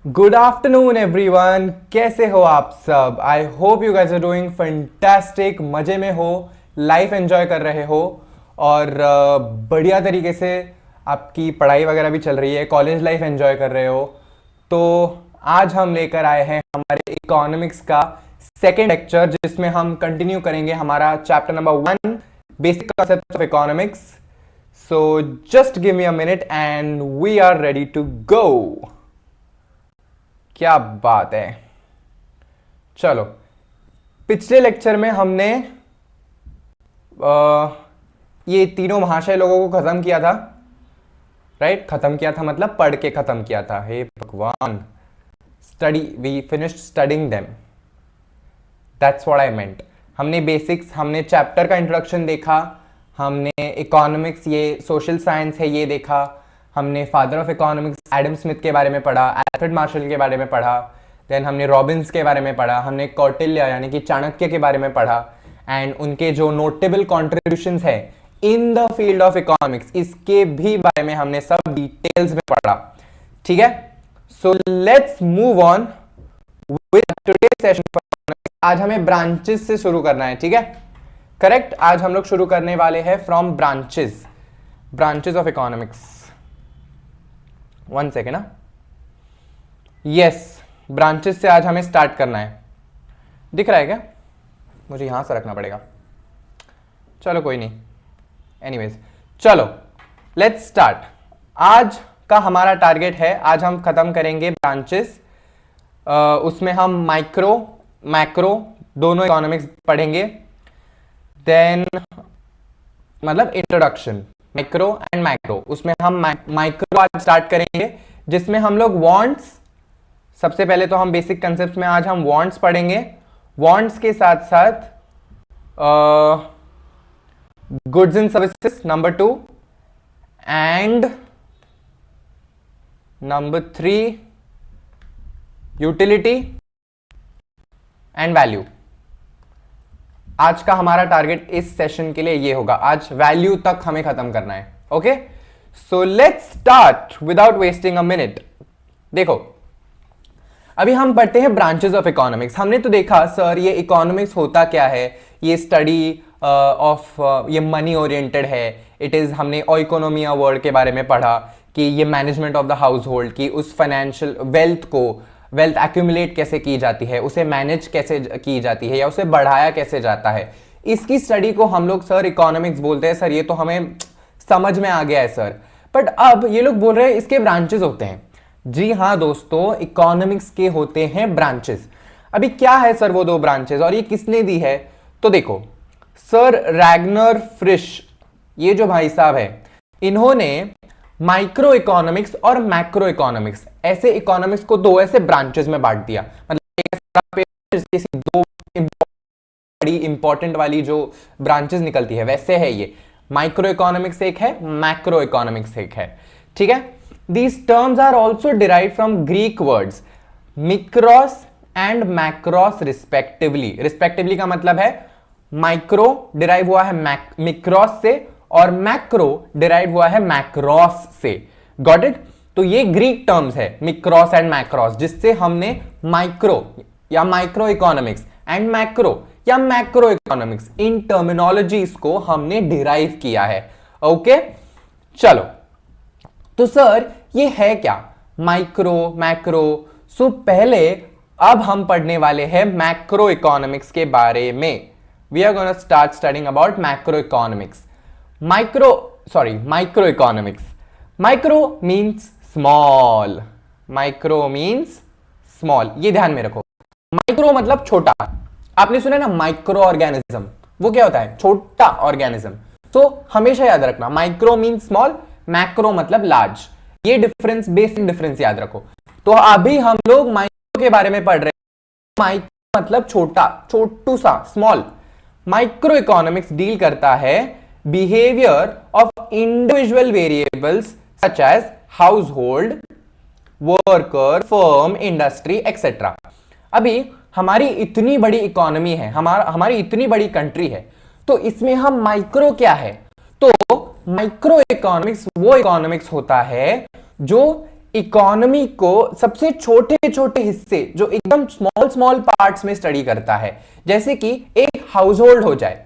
Good afternoon everyone, कैसे हो आप सब। I hope you guys are doing fantastic, मजे में हो, लाइफ एंजॉय कर रहे हो और बढ़िया तरीके से आपकी पढ़ाई वगैरह भी चल रही है, कॉलेज लाइफ एंजॉय कर रहे हो। तो आज हम लेकर आए हैं हमारे इकोनॉमिक्स का सेकेंड लेक्चर, जिसमें हम कंटिन्यू करेंगे हमारा chapter number 1, basic concepts of economics. So just give me a minute and we are ready to go. क्या बात है। चलो, पिछले लेक्चर में हमने ये तीनों महाशय लोगों को खत्म किया था, राइट। खत्म किया था मतलब पढ़ के खत्म किया था। हे भगवान, study, we finished studying them, that's what I meant. हमने बेसिक्स, हमने चैप्टर का इंट्रोडक्शन देखा, हमने इकोनॉमिक्स, ये सोशल साइंस है, ये देखा। हमने father of economics Adam Smith के बारे में पढ़ा, एल्फ्रेड मार्शल के बारे में पढ़ा, देन हमने रॉबिन्स के बारे में पढ़ा, हमने कौटिल्य यानी कि चाणक्य के बारे में पढ़ा एंड उनके जो नोटेबल कॉन्ट्रीब्यूशंस है in the field of economics, इसके भी बारे में हमने सब डिटेल्स में पढ़ा। ठीक है, so let's move on with today's session. आज हमें ब्रांचेस से शुरू करना है, ठीक है, करेक्ट। आज हम लोग शुरू करने वाले हैं from branches of economics. One second ना, यस, ब्रांचेस से आज हमें स्टार्ट करना है। दिख रहा है क्या? मुझे यहां से रखना पड़ेगा, चलो कोई नहीं, एनीवेज चलो लेट्स स्टार्ट। आज का हमारा टारगेट है, आज हम खत्म करेंगे ब्रांचेस। उसमें हम माइक्रो मैक्रो दोनों इकोनॉमिक्स पढ़ेंगे। देन मतलब इंट्रोडक्शन, माइक्रो एंड मैक्रो, उसमें हम माइक्रो आज स्टार्ट करेंगे, जिसमें हम लोग वांट्स, सबसे पहले तो हम बेसिक कंसेप्ट में आज हम वांट्स पढ़ेंगे। वांट्स के साथ साथ goods and services number 2 and number 3 utility and value. आज का हमारा टारगेट इस सेशन के लिए ये होगा, आज वैल्यू तक हमें खत्म करना है। Okay, so let's start without wasting a minute. देखो, अभी हम पढ़ते हैं ब्रांचेस ऑफ इकोनॉमिक्स। हमने तो देखा सर ये इकोनॉमिक्स होता क्या है, ये स्टडी ऑफ ये मनी ओरिएंटेड है, इट इज, हमने इकोनॉमी वर्ड के बारे में पढ़ा कि ये management of the house hold की, उस फाइनेंशियल वेल्थ एक्यूमुलेट कैसे की जाती है, उसे मैनेज कैसे की जाती है या उसे बढ़ाया कैसे जाता है, इसकी स्टडी को हम लोग सर इकोनॉमिक्स बोलते हैं। सर ये तो हमें समझ में आ गया है सर, बट अब ये लोग बोल रहे हैं इसके ब्रांचेस होते हैं। जी हाँ दोस्तों, इकोनॉमिक्स के होते हैं ब्रांचेस। अभी क्या है सर वो 2 ब्रांचेस और ये किसने दी है? तो देखो सर, रैगनर फ्रिश, ये जो भाई साहब है, इन्होंने माइक्रो इकोनॉमिक्स और मैक्रो इकोनॉमिक्स, ऐसे इकोनॉमिक्स को 2 ऐसे ब्रांचेस में बांट दिया। मतलब 2 बड़ी इंपॉर्टेंट वाली जो ब्रांचेस निकलती है वैसे है ये, माइक्रो इकोनॉमिक्स एक है, मैक्रो इकोनॉमिक्स एक है। ठीक है, these terms are also derive from Greek words micros and macros respectively का मतलब है माइक्रो डिराइव हुआ है मिक्रोस से और मैक्रो डिराइव हुआ है मैक्रोस से। Got it? तो ये ग्रीक टर्म्स है मिक्रोस एंड मैक्रोस, जिससे हमने माइक्रो या माइक्रो इकोनॉमिक्स एंड मैक्रो या मैक्रो इकोनॉमिक्स, इन टर्मिनोलॉजीज को हमने डिराइव किया है। ओके, चलो, तो सर ये है क्या माइक्रो मैक्रो? सो पहले अब हम पढ़ने वाले हैं मैक्रो इकोनॉमिक्स के बारे में। We are gonna start studying about macro economics. Micro economics. Micro means small, micro means small, ये ध्यान में रखो। माइक्रो मतलब छोटा। आपने सुना ना माइक्रो ऑर्गेनिज्म, वो क्या होता है? छोटा ऑर्गेनिज्म। तो हमेशा याद रखना माइक्रो मीन्स स्मॉल, मैक्रो मतलब लार्ज। ये डिफरेंस, बेसिक डिफरेंस याद रखो। तो अभी हम लोग माइक्रो के बारे में पढ़ रहे हैं। माइक्रो मतलब छोटा, छोटू सा, स्मॉल। माइक्रो इकोनॉमिक्स डील करता है behaviour of individual variables such as household, worker, firm, industry etcetera. अभी हमारी इतनी बड़ी इकोनॉमी है, हमारी इतनी बड़ी कंट्री है, तो इसमें हम माइक्रो क्या है? तो माइक्रो इकोनॉमिक्स वो इकोनॉमिक्स होता है जो इकोनॉमी को सबसे छोटे छोटे हिस्से जो एकदम स्मॉल स्मॉल पार्ट्स में स्टडी करता है। जैसे कि एक हाउस होल्ड हो जाए,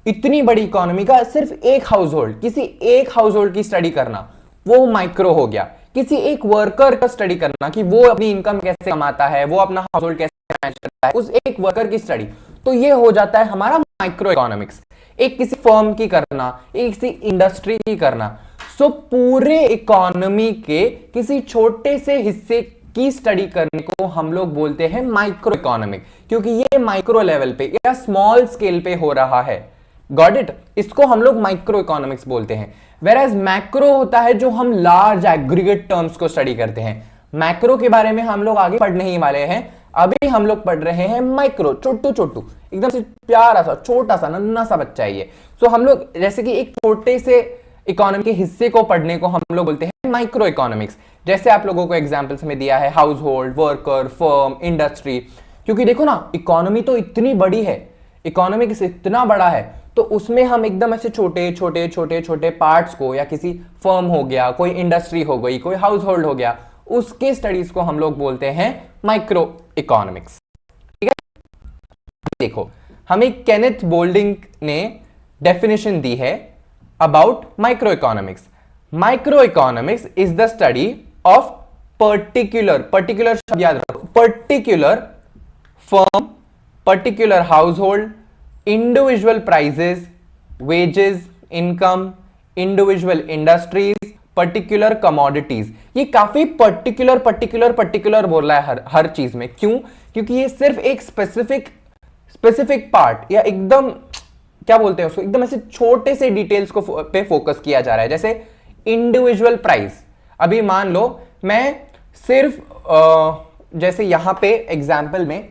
इतनी बड़ी इकोनॉमी का सिर्फ एक हाउस होल्ड, किसी एक हाउस होल्ड की स्टडी करना, वो माइक्रो हो गया। किसी एक वर्कर का स्टडी करना कि वो अपनी इनकम कैसे कमाता है, वो अपना हाउस होल्ड कैसे मैनेज करता है, उस एक वर्कर की स्टडी, तो ये हो जाता है हमारा माइक्रो इकोनॉमिक्स। एक किसी फर्म की करना, एक किसी इंडस्ट्री की करना, सो पूरे इकोनॉमी के किसी छोटे से हिस्से की स्टडी करने को हम लोग बोलते हैं माइक्रो इकोनॉमिक, क्योंकि ये माइक्रो लेवल पे या स्मॉल स्केल पे हो रहा है। Got it? इसको हम लोग माइक्रो इकोनॉमिक्स बोलते हैं। वेराज मैक्रो होता है जो हम लार्ज एग्रीगेट टर्म्स को स्टडी करते हैं। मैक्रो के बारे में हम लोग आगे पढ़ने ही वाले हैं, अभी हम लोग पढ़ रहे हैं माइक्रो, छोटू छोटू, एकदम से प्यारा सा छोटा सा नन्हा सा बच्चा है ये। सो हम लोग जैसे कि एक छोटे से इकोनॉमी के हिस्से को पढ़ने को हम लोग बोलते हैं माइक्रो इकोनॉमिक्स। जैसे आप लोगों को एग्जांपल्स में दिया है house hold, worker, firm, industry. क्योंकि देखो ना, इकोनॉमी तो इतनी बड़ी है, इकोनॉमी से इतना बड़ा है, तो उसमें हम एकदम ऐसे छोटे छोटे छोटे छोटे पार्ट्स को, या किसी फर्म हो गया, कोई इंडस्ट्री हो गई, कोई हाउस होल्ड हो गया, उसके स्टडीज को हम लोग बोलते हैं माइक्रो इकोनॉमिक्स। ठीक है, देखो हमें केनेथ बोल्डिंग ने डेफिनेशन दी है about microeconomics. Microeconomics is the study of particular शब्द याद रखो, particular firm, particular household, individual prices, wages, income, individual industries, particular commodities। ये काफी particular बोल रहा है हर चीज में। क्यों? क्योंकि ये सिर्फ एक स्पेसिफिक पार्ट या एकदम क्या बोलते हैं उसको, एकदम ऐसे छोटे से डिटेल्स को पे फोकस किया जा रहा है। जैसे इंडिविजुअल प्राइस, अभी मान लो मैं सिर्फ जैसे यहां पे एग्जांपल में,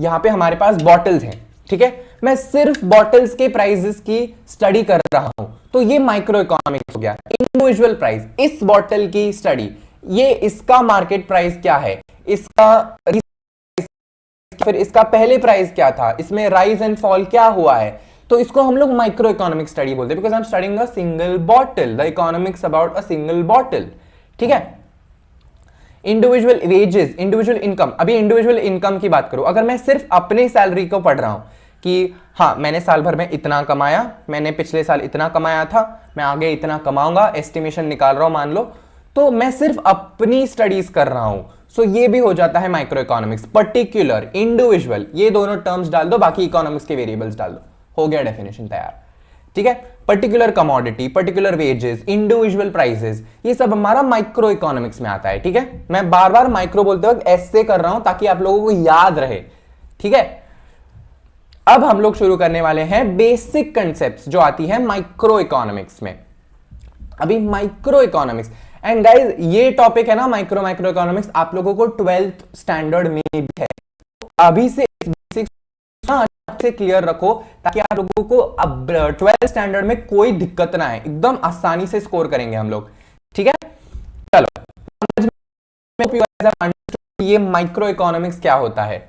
यहां पे हमारे पास बॉटल्स हैं, ठीक है, मैं सिर्फ बॉटल्स के प्राइसेस की स्टडी कर रहा हूं, तो ये माइक्रो इकोनॉमिक्स हो गया। इंडिविजुअल प्राइस, इस बॉटल की स्टडी, ये इसका मार्केट प्राइस क्या है, इसका फिर इसका पहले प्राइस क्या था, इसमें राइज एंड फॉल क्या हुआ है, तो इसको हम लोग माइक्रो इकोनॉमिक स्टडी बोलते हैं, because I am studying a single bottle, the economics about a single bottle. ठीक है, इंडिविजुअल वेजेस, इंडिविजुअल इनकम, अभी इंडिविजुअल इनकम की बात करूं, अगर मैं सिर्फ अपने सैलरी को पढ़ रहा हूं कि हाँ मैंने साल भर में इतना कमाया, मैंने पिछले साल इतना कमाया था, मैं आगे इतना कमाऊंगा, एस्टिमेशन निकाल रहा हूं मान लो, तो मैं सिर्फ अपनी स्टडीज कर रहा हूं, सो ये भी हो जाता है माइक्रो इकोनॉमिक्स। पर्टिकुलर, इंडिविजुअल, ये दोनों टर्म्स डाल दो, बाकी इकोनॉमिक्स के वेरिएबल्स डाल दो, हो गया डेफिनेशन तैयार। ठीक है, particular commodity, particular wages, individual prices, ये सब हमारा माइक्रो इकोनॉमिक्स में आता है। ठीक है, मैं बार बार माइक्रो बोलते वक्त ऐसे कर रहा हूं ताकि आप लोगों को याद रहे। ठीक है, अब हम लोग शुरू करने वाले हैं बेसिक कंसेप्ट्स जो आती है माइक्रो इकोनॉमिक्स में। अभी माइक्रो इकोनॉमिक्स, एंड गाइज ये टॉपिक है ना माइक्रो इकोनॉमिक्स, आप लोगों को 12th स्टैंडर्ड में भी है, अभी से से क्लियर रखो ताकि आप लोगों को अब 12th स्टैंडर्ड में कोई दिक्कत ना आए, एकदम आसानी से स्कोर करेंगे हम लोग। ठीक है, चलो ये माइक्रो इकोनॉमिक्स क्या होता है।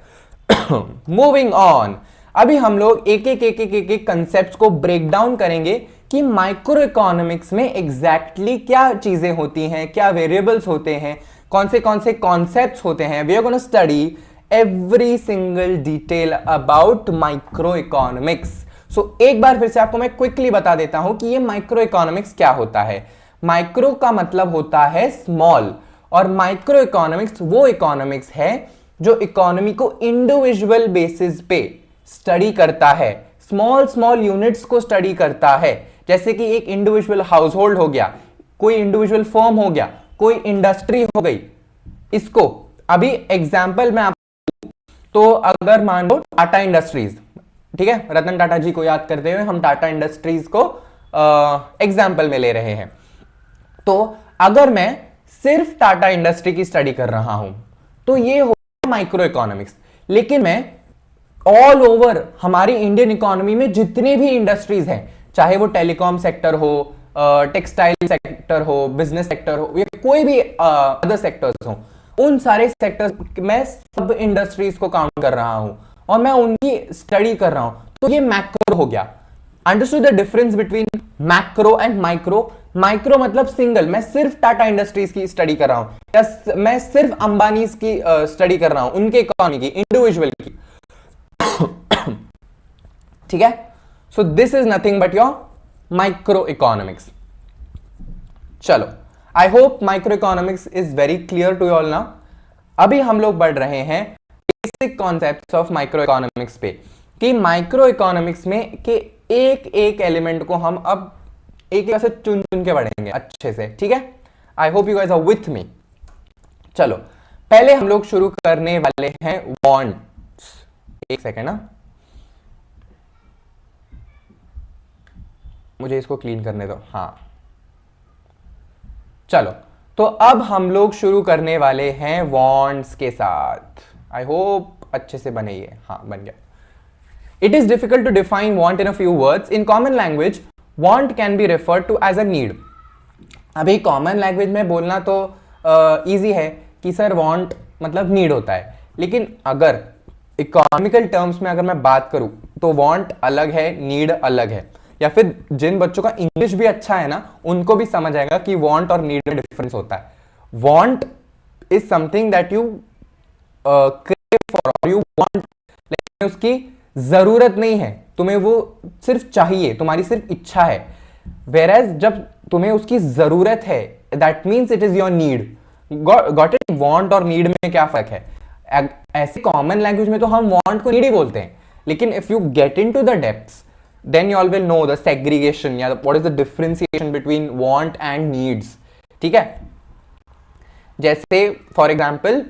मूविंग ऑन, अभी हम लोग एक एक कंसेप्ट्स को ब्रेक डाउन करेंगे कि माइक्रो इकोनॉमिक्स में एग्जैक्टली क्या चीजें होती हैं, क्या वेरिएबल्स होते हैं, कौन से कॉन्सेप्ट्स होते हैं। We are gonna study every single detail about micro economics. So एक बार फिर से आपको मैं क्विकली बता देता हूं कि ये माइक्रो इकोनॉमिक्स क्या होता है। माइक्रो का मतलब होता है स्मॉल, और माइक्रो इकोनॉमिक्स वो इकोनॉमिक्स है जो इकोनॉमी को इंडिविजुअल बेसिस पे स्टडी करता है, स्मॉल यूनिट्स को स्टडी करता है। जैसे कि एक इंडिविजुअल हाउस होल्ड हो गया, कोई इंडिविजुअल फर्म हो गया, कोई इंडस्ट्री हो गई। इसको अभी एग्जाम्पल में आप, तो अगर मान लो टाटा इंडस्ट्रीज, ठीक है, रतन टाटा जी को याद करते हुए हम टाटा इंडस्ट्रीज को एग्जाम्पल में ले रहे हैं। तो अगर मैं सिर्फ टाटा इंडस्ट्री की स्टडी कर रहा हूं तो ये हो माइक्रो इकोनॉमिक्स। लेकिन मैं ऑल ओवर हमारी इंडियन इकोनॉमी में जितने भी इंडस्ट्रीज हैं, चाहे वो टेलीकॉम सेक्टर हो, टेक्सटाइल सेक्टर हो, बिजनेस सेक्टर हो, या कोई भी अदर सेक्टर्स हो, उन सारे सेक्टर्स में सब इंडस्ट्रीज को काउंट कर रहा हूं और मैं उनकी स्टडी कर रहा हूं, तो ये मैक्रो हो गया। Understood the difference between macro and micro. Micro मतलब सिंगल, मैं सिर्फ टाटा इंडस्ट्रीज की स्टडी कर रहा हूं, या मैं सिर्फ अंबानी की स्टडी कर रहा हूं, उनके इकोनॉमी की, इंडिविजुअल की। ठीक है, so this is nothing but your micro economics. चलो, I hope micro economics is very clear to all now. अभी हम लोग बढ़ रहे हैं basic concepts of micro economics पे, कि माइक्रो इकोनॉमिक्स में के एक एक एलिमेंट को हम अब एक से चुन चुन के बढ़ेंगे अच्छे से। ठीक है, I hope you guys are with me. चलो, पहले हम लोग शुरू करने वाले हैं वांट्स। एक सेकेंड ना, मुझे इसको क्लीन करने दो। हाँ, चलो, तो अब हम लोग शुरू करने वाले हैं वांट्स के साथ। आई होप अच्छे से बने ये। हाँ, बन गया। It is difficult to define want in a few words. In common language want can be referred to as a need. अभी कॉमन लैंग्वेज में बोलना तो इजी है कि सर वांट मतलब नीड होता है, लेकिन अगर इकोनॉमिकल टर्म्स में अगर मैं बात करूं तो वांट अलग है, नीड अलग है। या फिर जिन बच्चों का इंग्लिश भी अच्छा है ना, उनको भी समझ आएगा कि वांट और नीड में डिफरेंस होता है। Want is something that you crave for और यू वांट, लेकिन उसकी जरूरत नहीं है, तुम्हें वो सिर्फ चाहिए, तुम्हारी सिर्फ इच्छा है। वेरएज जब तुम्हें उसकी जरूरत है, that means it is your need. Got it? Want और नीड में क्या फर्क है? ऐसे कॉमन लैंग्वेज में तो हम वांट को नीड ही बोलते हैं, लेकिन if you get into the depths then you all will know the segregation या what is the differentiation between want and needs. ठीक है, जैसे for example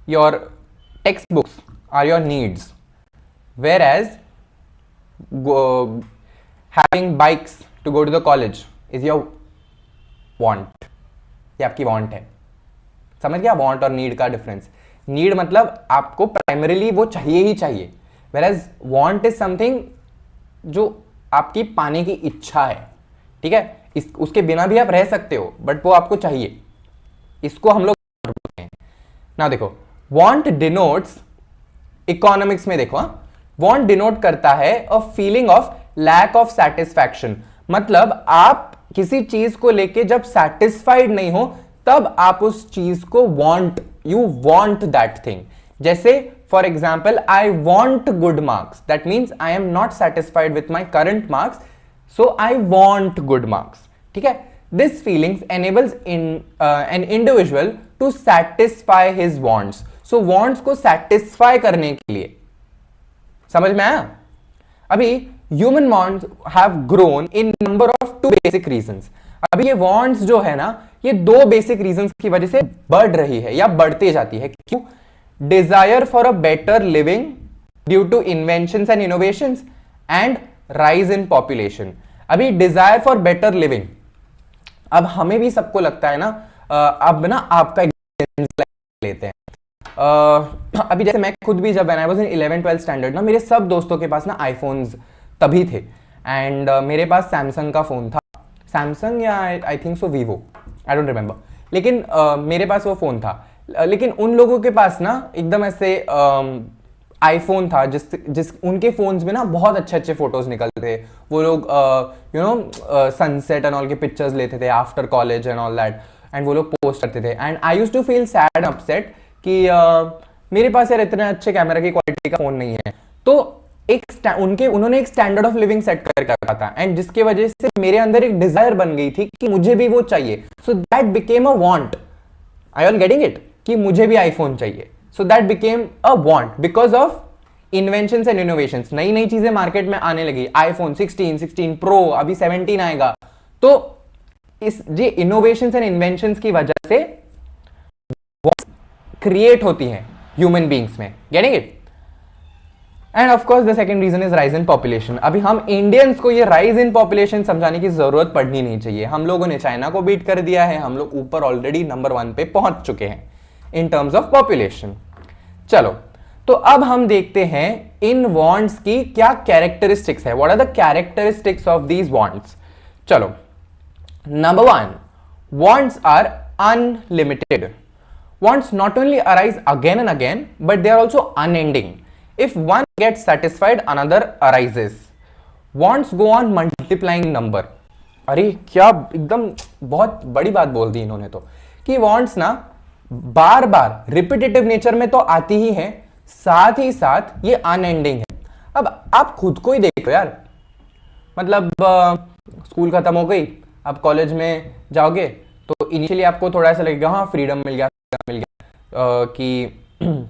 your textbooks are your needs, whereas having bikes to go to the college is your want. ये आपकी want है। समझ गया want और need का difference? नीड मतलब आपको प्राइमरीली वो चाहिए ही चाहिए, whereas want इज समथिंग जो आपकी पाने की इच्छा है। ठीक है, उसके बिना भी आप रह सकते हो, बट वो आपको चाहिए। इसको हम लोग बोलते हैं ना। देखो, want डिनोट्स, इकोनॉमिक्स में देखो, want डिनोट करता है a feeling of lack of satisfaction. मतलब आप किसी चीज को लेके जब सेटिस्फाइड नहीं हो, तब आप उस चीज को want, you want that thing. जैसे for example, I want good marks. That means I am not satisfied with my current marks, so I want good marks. ठीक है? This feelings enables an individual to satisfy his wants. So wants को satisfy करने के लिए, समझ में आया? अभी human wants have grown in number of two basic reasons. अभी ये wants जो है ना, ये दो बेसिक रीजंस की वजह से बढ़ रही है या बढ़ते जाती है। क्यों? Desire for a better living due to inventions and innovations and rise in population. अभी डिजायर फॉर बेटर लिविंग, अब हमें भी सबको लगता है ना, अब ना आपका लेते हैं। अभी जैसे मैं खुद भी जब when I was in 11-12 standard ना, मेरे सब दोस्तों के पास ना आईफोन्स तभी थे, एंड मेरे पास सैमसंग का फोन था, सैमसंग या I think so Vivo, I don't remember, लेकिन मेरे पास वो फोन था। लेकिन उन लोगों के पास ना एकदम ऐसे आईफोन था जिस उनके फोन्स में ना बहुत अच्छे अच्छे फोटोज निकलते थे। वो लोग you know sunset and all के पिक्चर्स लेते थे after college and all that, and वो लोग पोस्ट करते थे। And I used to feel sad and upset कि मेरे पास यार इतने अच्छे कैमरा की क्वालिटी का फोन नहीं है। तो उन्होंने एक स्टैंडर्ड ऑफ लिविंग सेट करके रखा था, एंड जिसके वजह से मेरे अंदर एक डिजायर बन गई थी कि मुझे भी वो चाहिए। So that became a want. I all getting it? कि मुझे भी आईफोन चाहिए। So that became a want because of inventions and innovations. नई नई चीजें मार्केट में आने लगी, आईफोन 16, 16 प्रो, अभी 17 आएगा। तो इस ये इनोवेशंस एंड इन्वेंशंस की वजह से क्रिएट होती हैं ह्यूमन बींग्स में। Getting it? And of course the second reason is rise in population. अभी हम इंडियंस को ये राइज इन पॉपुलेशन समझाने की जरूरत पड़नी नहीं चाहिए। हम लोगों ने चाइना को बीट कर दिया है, हम लोग ऊपर ऑलरेडी नंबर 1 पे पहुंच चुके हैं इन टर्म्स ऑफ पॉपुलेशन। चलो, तो अब हम देखते हैं इन वांट्स की क्या कैरेक्टरिस्टिक्स है। What are the characteristics of these wants? चलो, number 1, wants are unlimited. Wants not only arise again and again, but they are also unending. If one gets satisfied, another arises. wants go on multiplying number। अरे क्या एकदम बहुत बड़ी बात बोल दी इन्होंने तो, कि wants ना बार बार रिपीटेटिव नेचर में तो आती ही है, साथ ही साथ ये अनएंडिंग है। अब आप खुद को ही देखो यार, मतलब स्कूल खत्म हो गई, आप कॉलेज में जाओगे तो इनिशियली आपको थोड़ा ऐसा लगेगा हाँ फ्रीडम मिल गया, मिल गया कि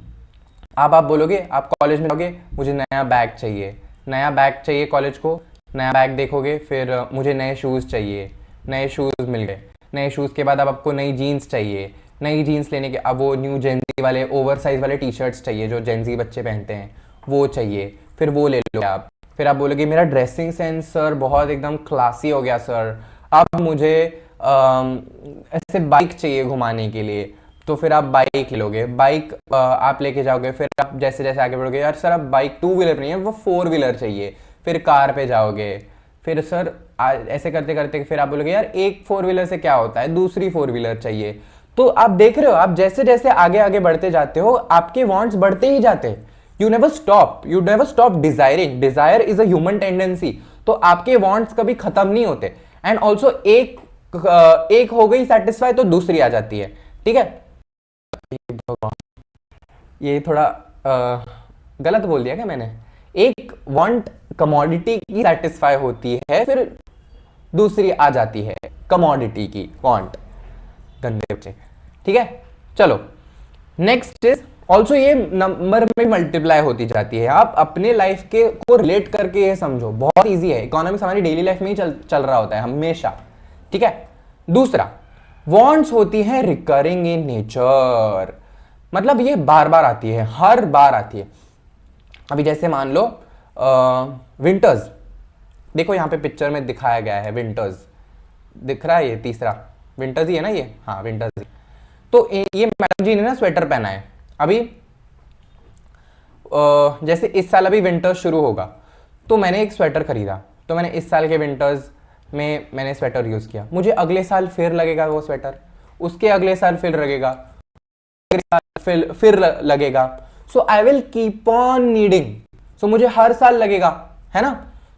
आप बोलोगे, आप कॉलेज में जाओगे मुझे नया बैग चाहिए, नया बैग चाहिए कॉलेज को, नया बैग देखोगे, फिर मुझे नए शूज़ चाहिए, नए शूज़ मिल गए, नए शूज़ के बाद अब आपको नई जीन्स चाहिए, नई जीन्स लेने के अब वो न्यू जेंजी वाले ओवर साइज वाले टी शर्ट्स चाहिए जो जेंजी बच्चे पहनते हैं, वो चाहिए, फिर वो ले लो आप। फिर आप बोलोगे मेरा ड्रेसिंग सेंस सर बहुत एकदम क्लासी हो गया सर, अब मुझे ऐसे बाइक चाहिए घुमाने के लिए, तो फिर आप बाइक लोगे, बाइक आप लेके जाओगे, फिर आप जैसे जैसे आगे बढ़ोगे यार सर अब बाइक 2 व्हीलर नहीं है वो 4 व्हीलर चाहिए, फिर कार पे जाओगे, फिर सर ऐसे करते करते फिर आप बोलोगे यार एक 4 व्हीलर से क्या होता है, दूसरी 4 व्हीलर चाहिए। तो आप देख रहे हो, आप जैसे जैसे आगे आगे बढ़ते जाते हो आपके वांट्स बढ़ते ही जाते हैं। You never stop desiring, desire is a human tendency. तो आपके वांट्स कभी खत्म नहीं होते। एंड ऑल्सो एक हो गई सेटिस्फाई तो दूसरी आ जाती है, ठीक है। ये थोड़ा गलत बोल दिया क्या मैंने? एक वांट कमोडिटी की सेटिस्फाई होती है, फिर दूसरी आ जाती है कमोडिटी की वांट, गंदे बच्चे, ठीक है। चलो नेक्स्ट इज ऑल्सो, ये नंबर में मल्टीप्लाई होती जाती है। आप अपने लाइफ के को रिलेट करके ये समझो, बहुत इजी है। इकोनॉमिक्स हमारी डेली लाइफ में ही चल रहा होता है हमेशा, ठीक है। दूसरा, वांट्स होती है रिकरिंग इन नेचर, मतलब ये बार बार आती है, हर बार आती है। अभी जैसे मान लो विंटर्स, देखो यहाँ पे पिक्चर में दिखाया गया है विंटर्स, दिख रहा है ये तीसरा विंटर्स ही है ना ये, हाँ विंटर्स ही। तो ये मैडम जी ने ना स्वेटर पहना है। अभी जैसे इस साल अभी विंटर शुरू होगा, तो मैंने एक स्वेटर खरीदा, तो मैंने इस साल के विंटर्स में मैंने स्वेटर यूज किया, मुझे अगले साल फिर लगेगा वो स्वेटर, उसके अगले साल फिर लगेगा, फिर लगेगा। So I will keep on needing, so मुझे हर साल लगेगा, है ना।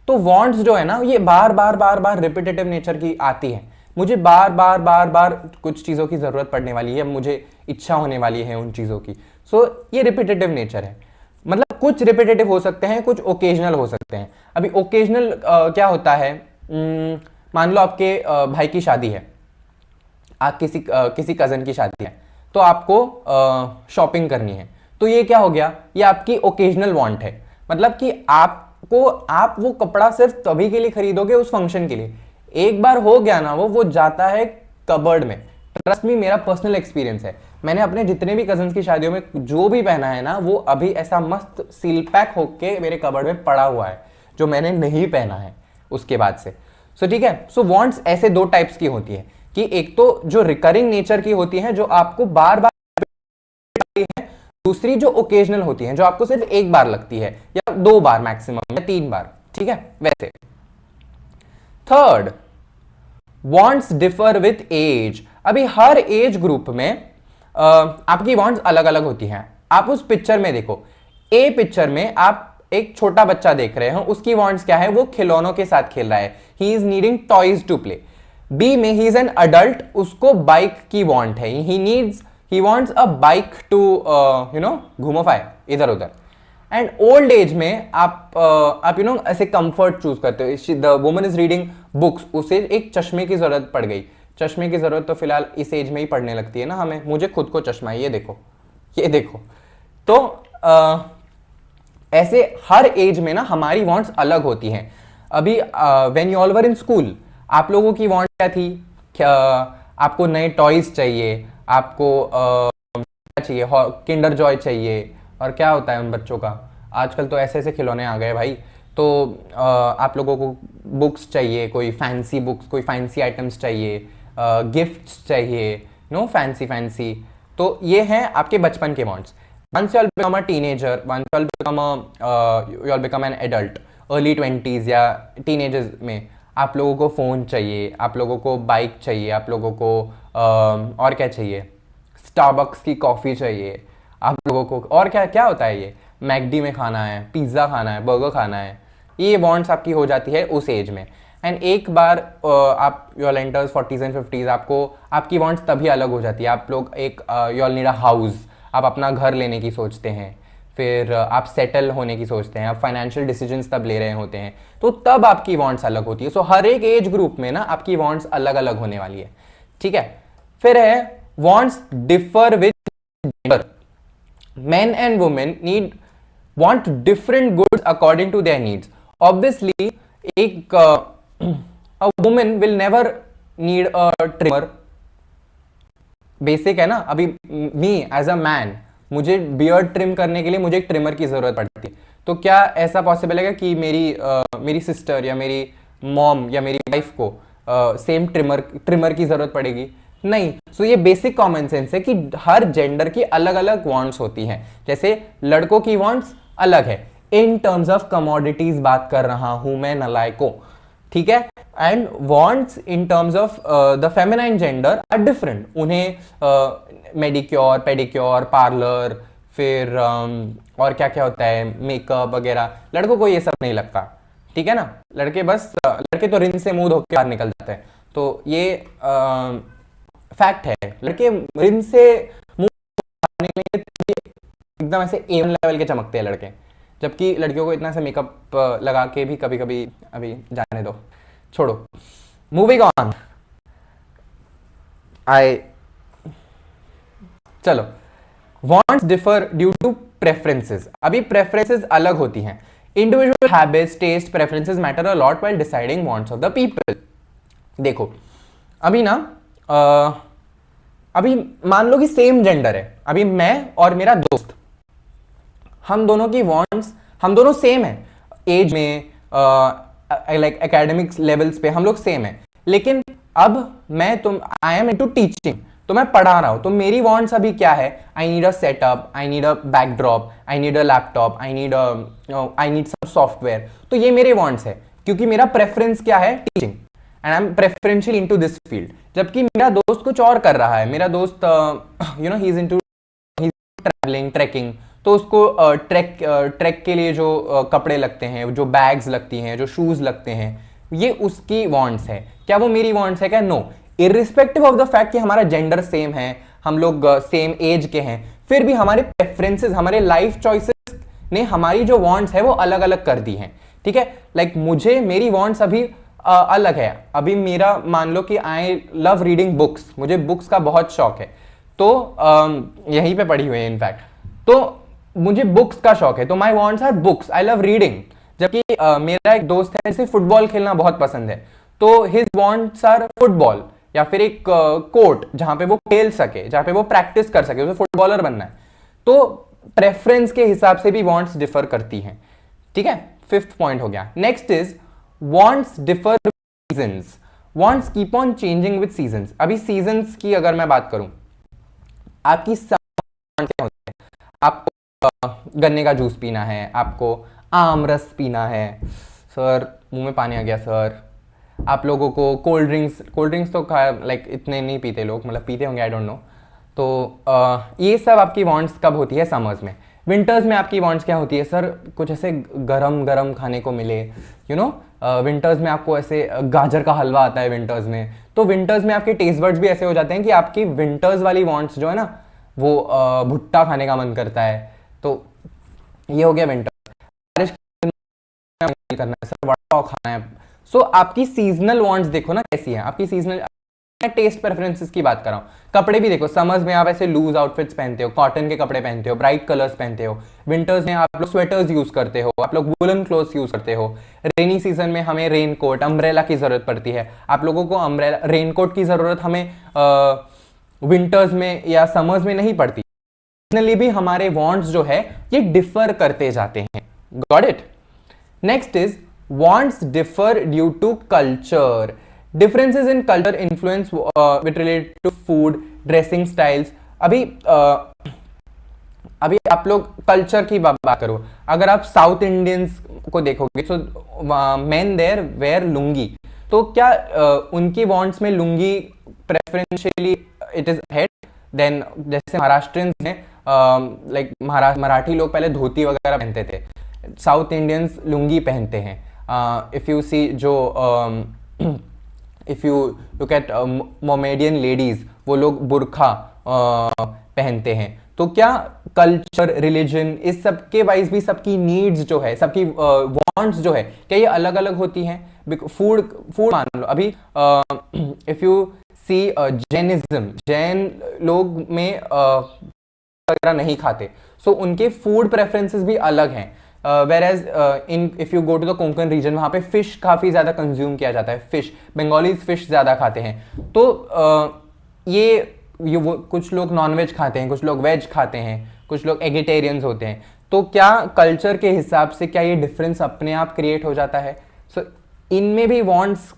तो वांट्स जो है ना ये बार बार बार बार रिपीटेटिव नेचर की आती है, मुझे बार बार बार बार कुछ चीजों की जरूरत पड़ने वाली है, मुझे इच्छा होने वाली है उन चीजों की। सो ये रिपीटेटिव नेचर है, मतलब कुछ रिपीटेटिव हो सकते हैं, कुछ ओकेजनल हो सकते हैं। अभी ओकेजनल क्या होता है, मान लो आपके भाई की शादी है, आप किसी कजन की शादी है, तो आपको शॉपिंग करनी है, तो ये क्या हो गया, ये आपकी ओकेजनल वांट है, मतलब कि आप वो कपड़ा सिर्फ तभी के लिए खरीदोगे उस फंक्शन के लिए, एक बार हो गया ना वो जाता है कबर्ड में। ट्रस्ट मी, मेरा पर्सनल एक्सपीरियंस है, मैंने अपने जितने भी कजन्स की शादियों में जो भी पहना है ना, वो अभी ऐसा मस्त सील पैक होके मेरे कबर्ड में पड़ा हुआ है, जो मैंने नहीं पहना है उसके बाद से। सो ठीक है। सो वांट्स ऐसे दो टाइप्स की होती है, कि एक तो जो रिकरिंग नेचर की होती है, जो आपको बार बार है, दूसरी जो ओकेजनल होती है, जो आपको सिर्फ एक बार लगती है या 2 बार मैक्सिमम या 3 बार, ठीक है। वैसे third, wants differ with age. अभी हर एज ग्रुप में आपकी वांट्स अलग अलग होती हैं। आप उस पिक्चर में देखो, ए पिक्चर में आप एक छोटा बच्चा देख रहे हो, उसकी वांट्स क्या है, वो खिलौनों के साथ खेल रहा है, he is needing toys to play. B में ही इज एन अडल्ट, उसको बाइक की वांट है, he wants a bike to घुमोफाए इधर उधर। एंड ओल्ड एज में आप ऐसे कंफर्ट चूज करते हो, the woman is reading books, उसे एक चश्मे की जरूरत पड़ गई, चश्मे की जरूरत तो फिलहाल इस एज में ही पड़ने लगती है ना हमें, मुझे खुद को चश्मा है, ये देखो। तो ऐसे हर एज में ना हमारी वांट्स अलग होती हैं। अभी when you all were in school, आप लोगों की वांट क्या थी, आपको नए टॉयज चाहिए, आपको क्या चाहिए, किंडर जॉय चाहिए, और क्या होता है उन बच्चों का, आजकल तो ऐसे ऐसे खिलौने आ गए भाई। तो आप लोगों को बुक्स चाहिए, कोई फैंसी बुक्स, कोई फैंसी आइटम्स चाहिए, गिफ्ट्स चाहिए, फैंसी। तो ये हैं आपके बचपन के wants. Once you all become a teenager, once you all become an adult, early 20s या टीनेजर्स में, आप लोगों को फ़ोन चाहिए, आप लोगों को बाइक चाहिए, आप लोगों को और क्या चाहिए, स्टारबक्स की कॉफ़ी चाहिए, आप लोगों को और क्या क्या होता है, ये मैकडी में खाना है, पिज़्ज़ा खाना है, बर्गर खाना है, ये वांट्स आपकी हो जाती है उस एज में। एंड एक बार आप your enters 40s and 50s, आपको आपकी वांट्स तभी अलग हो जाती है। आप लोग एक योर नीड अ हाउस, आप अपना घर लेने की सोचते हैं, फिर आप सेटल होने की सोचते हैं, आप फाइनेंशियल डिसीजंस तब ले रहे होते हैं, तो तब आपकी वांट्स अलग होती है। सो हर एक एज ग्रुप में ना आपकी वांट्स अलग अलग होने वाली है, ठीक है। फिर है wants differ with gender. Main and women need want different goods according to their needs. Obviously, एक a woman will never need a trimmer. Basic है ना। अभी मी एज अ मैन, मुझे बियर्ड ट्रिम करने के लिए मुझे एक ट्रिमर की जरूरत पड़ती है। तो क्या ऐसा पॉसिबल है कि मेरी सिस्टर या मेरी मॉम या मेरी वाइफ को सेम ट्रिमर की जरूरत पड़ेगी? नहीं। सो ये बेसिक कॉमन सेंस है कि हर जेंडर की अलग अलग वांट्स होती हैं। जैसे लड़कों की वांट्स अलग है। इन टर्म्स ऑफ कमोडिटीज बात कर रहा हूं मैं नलायको, ठीक है। And wants in terms of the feminine gender are different. उन्हें मेडिक्योर, पेडिक्योर, पार्लर, फिर और क्या क्या होता है, मेकअप वगैरह। लड़कों को ये सब नहीं लगता, ठीक है ना। लड़के तो रिन से मुंह धो के बाहर निकल जाते हैं। तो ये फैक्ट है। लड़के रिन से मुंह निकलेंगे एकदम ऐसे एम लेवल के चमकते हैं लड़के, जबकि लड़कियों को इतना से मेकअप लगा के भी कभी कभी, अभी जाने दो, छोड़ो, मूविंग ऑन। चलो, wants differ due to preferences. अभी प्रेफरेंसेस अलग होती हैं। Individual habits, taste, preferences matter a lot while deciding wants of the people. देखो अभी ना अभी मान लो कि सेम जेंडर है, अभी मैं और मेरा दोस्त, हम दोनों की वांट्स, हम दोनों सेम है एज में, लाइक एकेडमिक्स लेवल्स पे हम लोग सेम है। लेकिन अब आई एम इनटू टीचिंग, तो मैं पढ़ा रहा हूं, तो मेरी वांट्स अभी क्या है? I need a setup, I need a backdrop, I need a laptop, I need some software. तो ये मेरे वांट्स है, क्योंकि मेरा प्रेफरेंस क्या है? Teaching, and I am preferential into this field. जबकि मेरा दोस्त कुछ और कर रहा है। मेरा दोस्त he is into travelling, trekking, तो उसको ट्रैक के लिए जो कपड़े लगते हैं, जो बैग्स लगती हैं, जो शूज लगते हैं, ये उसकी वांट्स है। क्या वो मेरी वांट्स है क्या? No. Irrespective of the fact कि हमारा जेंडर सेम है, हम लोग सेम एज के हैं, फिर भी हमारे प्रेफरेंसेस, हमारे लाइफ चॉइसेस ने हमारी जो वांट्स है वो अलग अलग कर दी हैं, ठीक है। लाइक मुझे मेरी वांट्स अभी अलग है। अभी मेरा मान लो कि आई लव रीडिंग बुक्स, मुझे बुक्स का बहुत शौक है, तो यहीं पे पढ़ी हुई है इनफैक्ट, तो मुझे बुक्स का शौक है, तो my wants are books, I love reading. जबकि मेरा एक दोस्त है जिसे फुटबॉल खेलना बहुत पसंद है, तो हिज वॉन्ट्स आर फुटबॉल, या फिर एक कोर्ट जहां पे वो खेल सके, जहां पे वो प्रैक्टिस कर सके, उसे फुटबॉलर बनना है। तो प्रेफरेंस के हिसाब से भी वॉन्ट्स डिफर करती हैं, ठीक है। 5th पॉइंट हो गया। Next is wants differ with seasons. Wants keep on changing with seasons. अभी सीजंस की अगर मैं बात करूं, आपकी क्या होती है? आपको गन्ने का जूस पीना है, आपको आम रस पीना है, सर मुंह में पानी आ गया सर। आप लोगों को कोल्ड ड्रिंक्स तो लाइक इतने नहीं पीते लोग, मतलब पीते होंगे, आई डोंट नो। तो ये सब आपकी वांट्स कब होती है? समर्स में। विंटर्स में आपकी वांट्स क्या होती है? सर कुछ ऐसे गरम गरम खाने को मिले, विंटर्स में आपको ऐसे गाजर का हलवा आता है विंटर्स में, तो विंटर्स में आपके टेस्ट बर्ड्स भी ऐसे हो जाते हैं कि आपकी विंटर्स वाली वांट्स जो है ना, वो भुट्टा खाने का मन करता है। तो ये हो गया विंटर। बारिश करना है सर, वड़ा पाव खाना है। सो आपकी सीजनल वांट्स देखो ना कैसी है आपकी सीजनल। मैं टेस्ट प्रेफरेंसेस की बात कर रहा हूँ। कपड़े भी देखो, समर्स में आप ऐसे लूज आउटफिट्स पहनते हो, कॉटन के कपड़े पहनते हो, ब्राइट कलर्स पहनते हो। विंटर्स में आप लोग स्वेटर्स यूज करते हो, आप लोग वुलन क्लोथ्स यूज करते हो। रेनी सीजन में हमें रेनकोट, अम्ब्रेला की जरूरत पड़ती है। आप लोगों को अम्ब्रेला, रेनकोट की जरूरत हमें विंटर्स में या समर्स में नहीं पड़ती। सीजनली भी हमारे वांट्स जो है ये डिफर करते जाते हैं। Got it? Next is wants differ due to culture. Differences in culture influence with related to food, dressing styles. अभी आप लोग कल्चर की बात करो, अगर आप साउथ इंडियंस को देखोगे तो मेन देयर वेयर लुंगी, तो क्या उनकी वांट्स में lungi preferentially it is head then, जैसे महाराष्ट्रियंस में लाइक मराठी लोग पहले धोती वगैरह पहनते थे, साउथ इंडियंस लुंगी पहनते हैं, इफ़ यू सी जो if you look at Mohammedan ladies, वो लोग बुरखा पहनते हैं। तो क्या कल्चर, रिलीजन, इस सब के वाइज भी सबकी नीड्स जो है, सबकी वांट्स जो है, क्या ये अलग अलग होती हैं? फूड फूड मान लो अभी, if you see Jainism, Jain लोग में वगैरह नहीं खाते, सो उनके फूड प्रेफरेंसेस भी अलग हैं। Where in if you go to the Konkan region, वहाँ पे फिश काफ़ी ज़्यादा कंज्यूम किया जाता है, फिश, बंगालीज फिश ज़्यादा खाते हैं। तो ये वो कुछ लोग नॉनवेज खाते हैं, कुछ लोग वेज खाते हैं, कुछ लोग एगिटेरियंस होते हैं। तो क्या कल्चर के हिसाब से क्या ये डिफरेंस अपने आप क्रिएट हो जाता है? सो इनमें भी वांट्स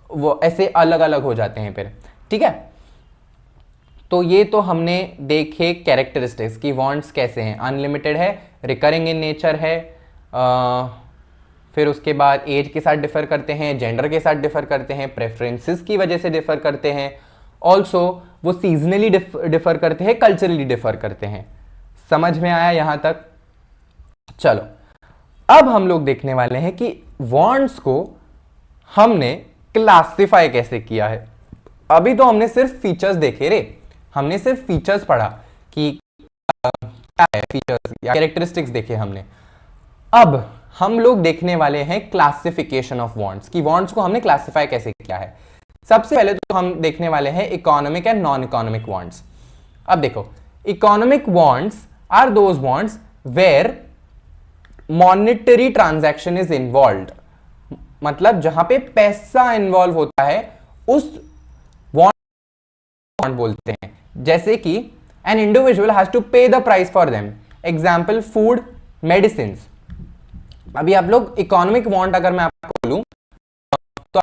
वो ऐसे अलग अलग हो जाते हैं फिर, ठीक है। तो ये तो हमने देखे कैरेक्टरिस्टिक्स की वांट्स कैसे हैं, अनलिमिटेड है, रिकरिंग इन नेचर है, फिर उसके बाद एज के साथ डिफर करते हैं, जेंडर के साथ डिफर करते हैं, प्रेफरेंसेस की वजह से डिफर करते हैं, ऑल्सो वो सीजनली डिफर करते हैं, कल्चरली डिफर करते हैं। समझ में आया यहां तक? चलो अब हम लोग देखने वाले हैं कि वांट्स को हमने क्लासिफाई कैसे किया है। अभी तो हमने सिर्फ फीचर्स देखे रे, हमने सिर्फ फीचर्स पढ़ा कि क्या है फीचर्स या कैरेक्टरिस्टिक्स देखे हमने। अब हम लोग देखने वाले हैं क्लासिफिकेशन ऑफ वांट्स, कि वांट्स को हमने क्लासिफाई कैसे किया है। सबसे पहले तो हम देखने वाले हैं economic and non economic wants. अब देखो, economic wants are those wants where monetary transaction is involved, मतलब जहां पे पैसा इन्वॉल्व होता है उस वांट बोलते हैं। जैसे कि एन इंडिविजुअल हैज टू पे the price for them, example food, medicine. अभी आप लोग इकोनॉमिक वांट अगर मैं आपको बोलूं तो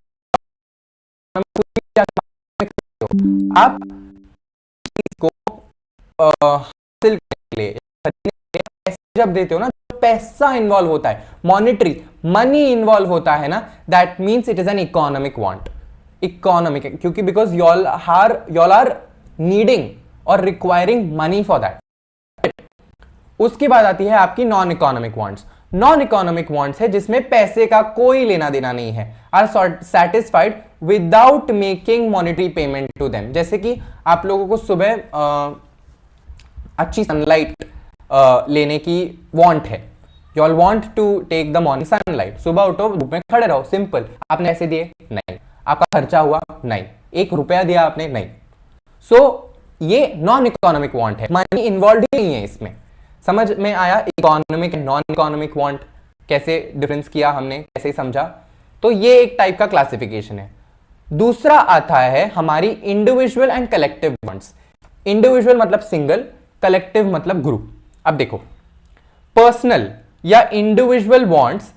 आप इसको हासिल करने के लिए जब देते हो ना, पैसा इन्वॉल्व होता है, मॉनेटरी मनी इन्वॉल्व होता है ना, that means it is an economic want. Economic क्योंकि बिकॉज y'all आर नीडिंग और रिक्वायरिंग मनी फॉर दैट। उसके बाद आती है आपकी non economic wants. Non economic wants है जिसमें पैसे का कोई लेना देना नहीं है, are satisfied without making monetary payment to them. जैसे कि आप लोगों को सुबह अच्छी सनलाइट लेने की वांट है, you all want to take the morning sunlight, सुबह उठो, धूप में खड़े रहो, सिंपल। आपने ऐसे दिए? नहीं। आपका खर्चा हुआ? नहीं। 1 रुपया दिया आपने? नहीं। सो ये नॉन इकोनॉमिक वांट है, मनी इन्वॉल्व ही नहीं है इसमें। समझ में आया economic and non economic want कैसे डिफरेंस किया हमने, कैसे समझा? तो ये एक टाइप का क्लासिफिकेशन है। दूसरा आता है हमारी individual and collective wants. Individual मतलब सिंगल, कलेक्टिव मतलब ग्रुप। अब देखो, पर्सनल या individual wants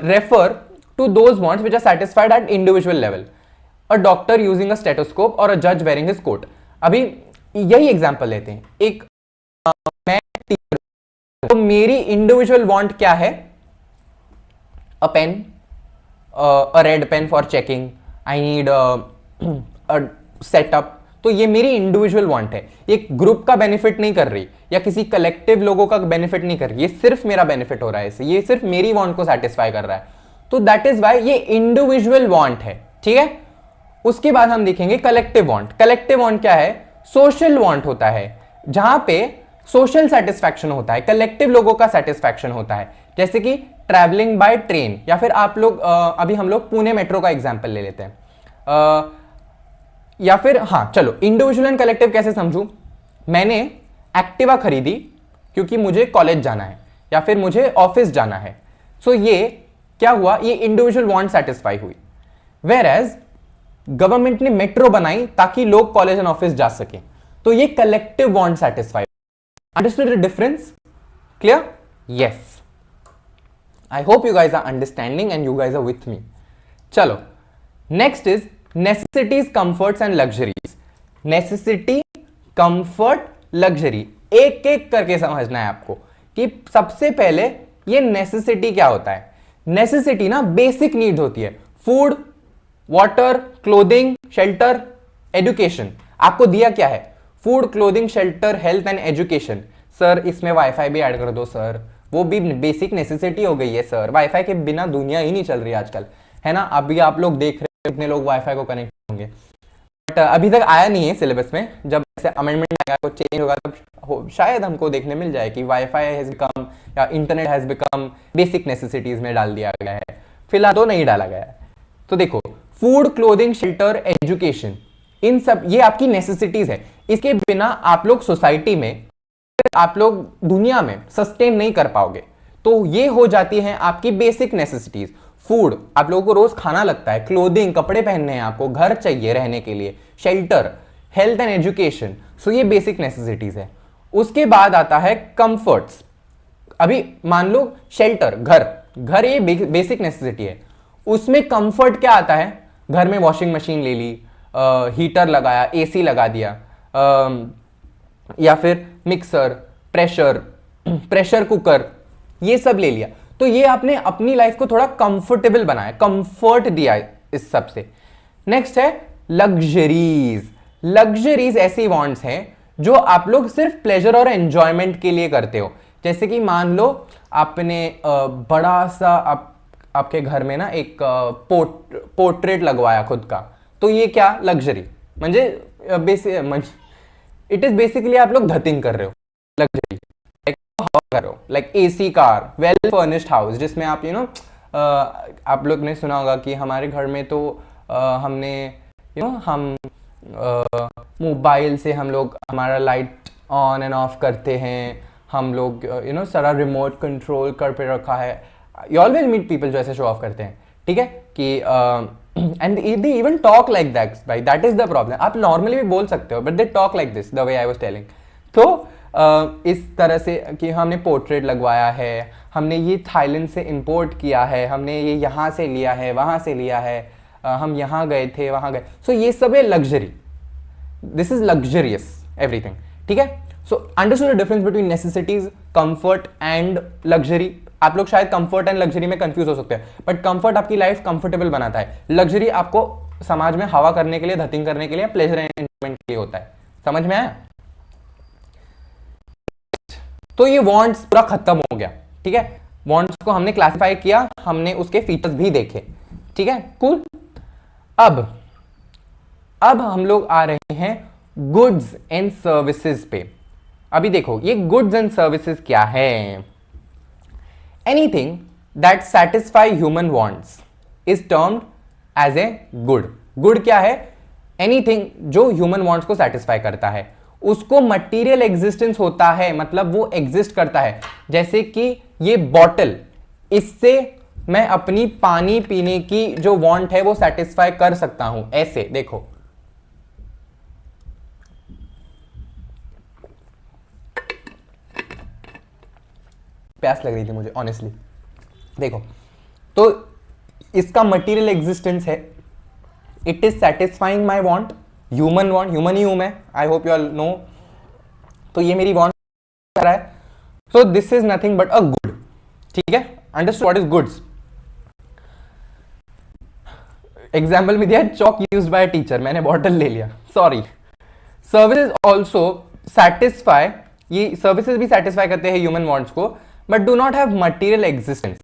refer to those wants which are satisfied at individual level, a doctor using a stethoscope or a judge wearing his coat। अभी यही example लेते हैं, एक मैं टीचर, तो मेरी इंडिविजुअल वांट क्या है? A pen, a red pen for checking, I need a setup. तो ये मेरी इंडिविजुअल वांट है, ये ग्रुप का बेनिफिट नहीं कर रही या किसी कलेक्टिव लोगों का बेनिफिट नहीं कर रही, ये सिर्फ मेरा बेनिफिट हो रहा है इससे, ये सिर्फ मेरी वांट को सेटिस्फाई कर रहा है। तो दैट इज वाई ये इंडिविजुअल वांट है, ठीक है। उसके बाद हम देखेंगे कलेक्टिव वांट। कलेक्टिव वांट क्या है? सोशल वांट होता है, जहां पे सोशल सेटिस्फैक्शन होता है, कलेक्टिव लोगों का सेटिस्फैक्शन होता है। जैसे कि ट्रैवलिंग बाय ट्रेन, या फिर आप लोग अभी हम लोग पुणे मेट्रो का एग्जांपल ले लेते हैं, या फिर हाँ चलो इंडिविजुअल एंड कलेक्टिव कैसे समझूं? मैंने एक्टिवा खरीदी क्योंकि मुझे कॉलेज जाना है या फिर मुझे ऑफिस जाना है। सो ये क्या हुआ? ये इंडिविजुअल वांट सेटिस्फाई हुई। वेयर एज गवर्नमेंट ने मेट्रो बनाई ताकि लोग कॉलेज एंड ऑफिस जा सके, तो ये collective want satisfy. Understood the difference? Clear? Yes, I hope you guys are understanding and you guys are with me. चलो next is necessities, comforts and luxuries. Necessity, comfort, luxury, एक एक करके समझना है आपको कि सबसे पहले ये नेसेसिटी क्या होता है। नेसेसिटी ना बेसिक नीड होती है, food, water, clothing, shelter, education. आपको दिया क्या है? Food, clothing, shelter, health and education. Sir इसमें वाईफाई भी ऐड कर दो सर, वो भी बेसिक नेसेसिटी हो गई है सर, वाईफाई के बिना दुनिया ही नहीं चल रही आजकल, है ना। अभी आप लोग देख रहे हैं कितने लोग वाईफाई को कनेक्ट होंगे, बट अभी तक आया नहीं है सिलेबस में। जब ऐसे अमेंडमेंट आएगा, कुछ चेंज होगा, तब शायद हमको देखने मिल जाए कि वाईफाई हैज बिकम या internet has become basic necessities में डाल दिया गया है। फिलहाल तो नहीं डाला गया है। तो देखो, फूड, क्लोथिंग, शेल्टर, एजुकेशन, इन सब ये आपकी नेसेसिटीज है। इसके बिना आप लोग सोसाइटी में, आप लोग दुनिया में सस्टेन नहीं कर पाओगे। तो ये हो जाती है आपकी बेसिक नेसेसिटीज। फूड, आप लोगों को रोज खाना लगता है, क्लोथिंग, कपड़े पहनने हैं आपको, घर चाहिए रहने के लिए, शेल्टर, हेल्थ एंड एजुकेशन, सो ये बेसिक नेसेसिटीज है। उसके बाद आता है कंफर्ट्स। अभी मान लो शेल्टर, घर, घर ये बेसिक नेसेसिटी है। उसमें कंफर्ट क्या आता है? घर में वॉशिंग मशीन ले ली, हीटर लगाया, एसी लगा दिया, या फिर मिक्सर, प्रेशर कुकर, ये सब ले लिया। तो ये आपने अपनी लाइफ को थोड़ा कंफर्टेबल बनाया, कंफर्ट दिया इस सब से। नेक्स्ट है लग्जरीज। लग्जरीज ऐसी वांट्स हैं जो आप लोग सिर्फ प्लेजर और एंजॉयमेंट के लिए करते हो। जैसे कि मान लो आपने बड़ा सा आपके घर में ना एक पोर्ट्रेट लगवाया खुद का, तो ये क्या लग्जरी, इट इज बेसिकली आप लोग धतिंग कर रहे हो, लग्जरी करो, like AC car, well furnished house, जिसमें आप आप लोग ने सुना होगा कि हमारे घर में तो हमने हम मोबाइल से हम लोग हमारा लाइट ऑन एंड ऑफ करते हैं, हम लोग सारा रिमोट कंट्रोल कर पे रखा है। यू ऑलवेज मीट पीपल जो ऐसे शो ऑफ करते हैं, ठीक है, कि and they even talk like that, भाई दैट इज द प्रॉब्लम। आप नॉर्मली भी बोल सकते हो, but they talk like this, the way I was telling. तो इस तरह से कि हमने पोर्ट्रेट लगवाया है, हमने ये थाईलैंड से इंपोर्ट किया है, हमने ये यहाँ से लिया है, वहाँ से लिया है, हम यहाँ गए थे, वहाँ गए, सो ये सब है luxury. This is luxurious everything, ठीक है। So understood the difference between necessities, comfort and luxury. आप लोग शायद कंफर्ट एंड लग्जरी में कंफ्यूज हो सकते हैं, बट कंफर्ट आपकी लाइफ कंफर्टेबल बनाता है, लग्जरी आपको समाज में हवा करने के लिए, धतिंग करने के लिए, प्लेजर एंड एंजॉयमेंट के लिए होता है। समझ में आया? तो ये वांट्स पूरा खत्म हो गया, ठीक है। वांट्स को हमने क्लासिफाई किया, हमने उसके फीचर्स भी देखे, ठीक है, कूल। अब हम लोग आ रहे हैं गुड्स एंड सर्विसेज पे। अभी देखो, ये गुड्स एंड सर्विसेज क्या है? Anything that satisfy human wants is termed as a good. Good क्या है? एनीथिंग जो ह्यूमन वांट्स को सेटिस्फाई करता है, उसको मटीरियल एग्जिस्टेंस होता है, मतलब वो एग्जिस्ट करता है। जैसे कि ये बॉटल, इससे मैं अपनी पानी पीने की जो वांट है वो सेटिस्फाई कर सकता हूं। ऐसे देखो, प्यास लग रही थी मुझे ऑनेस्टली। देखो, तो इसका मटीरियल एग्जिस्टेंस है, it is satisfying my want, human want, human ही हूं मैं, I hope you all know. तो ये मेरी वांट कर रहा है, so this is nothing but a good, ठीक है। Understood what is goods? Example में दिया चॉक यूज्ड बाय टीचर, मैंने बॉटल ले लिया, सॉरी। सर्विसेज ऑल्सो सेटिस्फाई, ये सर्विसेज भी सेटिस्फाई करते हैं ह्यूमन वांट्स को, but do not have material existence.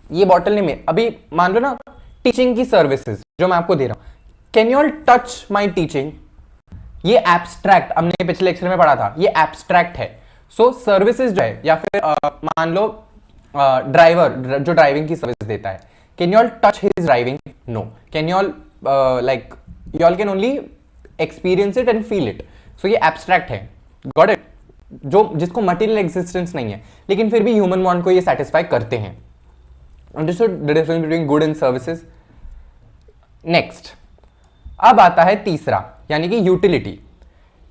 ये बॉटल नहीं में, अभी मान लो ना टीचिंग की सर्विसेज जो मैं आपको दे रहा हूं, can you all touch my teaching? ये एब्स्ट्रैक्ट, हमने पिछले लेक्चर में पढ़ा था, ये एब्स्ट्रैक्ट है। सो सर्विसेज जो है, या फिर मान लो ड्राइवर जो ड्राइविंग की सर्विस देता है, can you all touch his driving? No. Can you all like, you all can only experience it and feel it. So ये एब्स्ट्रैक्ट है, गॉट इट, जो जिसको मटीरियल एग्जिस्टेंस नहीं है, लेकिन फिर भी ह्यूमन वांट को ये सेटिस्फाई करते हैं। Understood the difference between good and services. Next, अब आता है तीसरा, यानी कि यूटिलिटी।